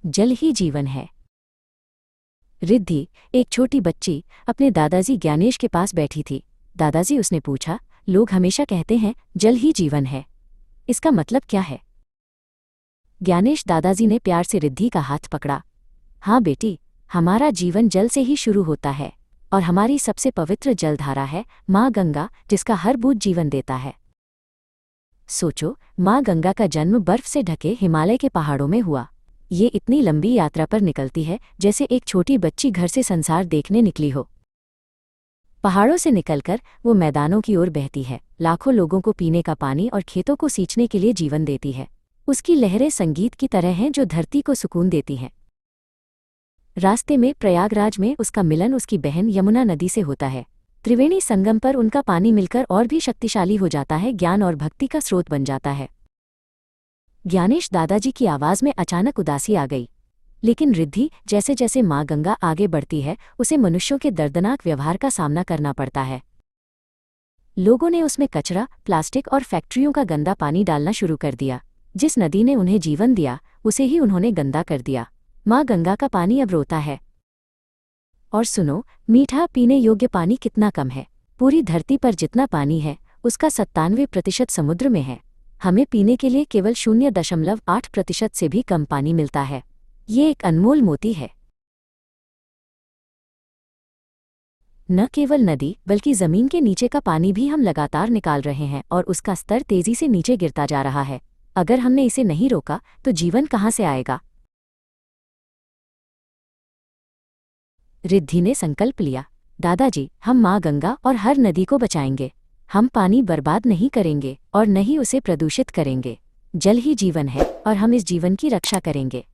जल ही जीवन है। रिद्धि, एक छोटी बच्ची, अपने दादाजी ज्ञानेश के पास बैठी थी। दादाजी, उसने पूछा, लोग हमेशा कहते हैं जल ही जीवन है, इसका मतलब क्या है? ज्ञानेश दादाजी ने प्यार से रिद्धि का हाथ पकड़ा। हाँ बेटी, हमारा जीवन जल से ही शुरू होता है और हमारी सबसे पवित्र जलधारा है माँ गंगा, जिसका हर बूंद जीवन देता है। सोचो, माँ गंगा का जन्म बर्फ से ढके हिमालय के पहाड़ों में हुआ। ये इतनी लंबी यात्रा पर निकलती है जैसे एक छोटी बच्ची घर से संसार देखने निकली हो। पहाड़ों से निकलकर वो मैदानों की ओर बहती है, लाखों लोगों को पीने का पानी और खेतों को सींचने के लिए जीवन देती है। उसकी लहरें संगीत की तरह हैं जो धरती को सुकून देती हैं। रास्ते में प्रयागराज में उसका मिलन उसकी बहन यमुना नदी से होता है। त्रिवेणी संगम पर उनका पानी मिलकर और भी शक्तिशाली हो जाता है, ज्ञान और भक्ति का स्रोत बन जाता है। ज्ञानेश दादाजी की आवाज में अचानक उदासी आ गई। लेकिन रिद्धि, जैसे जैसे माँ गंगा आगे बढ़ती है, उसे मनुष्यों के दर्दनाक व्यवहार का सामना करना पड़ता है। लोगों ने उसमें कचरा, प्लास्टिक और फैक्ट्रियों का गंदा पानी डालना शुरू कर दिया। जिस नदी ने उन्हें जीवन दिया, उसे ही उन्होंने गंदा कर दिया। माँ गंगा का पानी अब रोता है। और सुनो, मीठा पीने योग्य पानी कितना कम है। पूरी धरती पर जितना पानी है, उसका 97% समुद्र में है। हमें पीने के लिए केवल 0.8% से भी कम पानी मिलता है। ये एक अनमोल मोती है। न केवल नदी, बल्कि जमीन के नीचे का पानी भी हम लगातार निकाल रहे हैं और उसका स्तर तेजी से नीचे गिरता जा रहा है। अगर हमने इसे नहीं रोका तो जीवन कहाँ से आएगा? रिद्धि ने संकल्प लिया, दादाजी, हम माँ गंगा और हर नदी को बचाएंगे। हम पानी बर्बाद नहीं करेंगे और न ही उसे प्रदूषित करेंगे। जल ही जीवन है और हम इस जीवन की रक्षा करेंगे।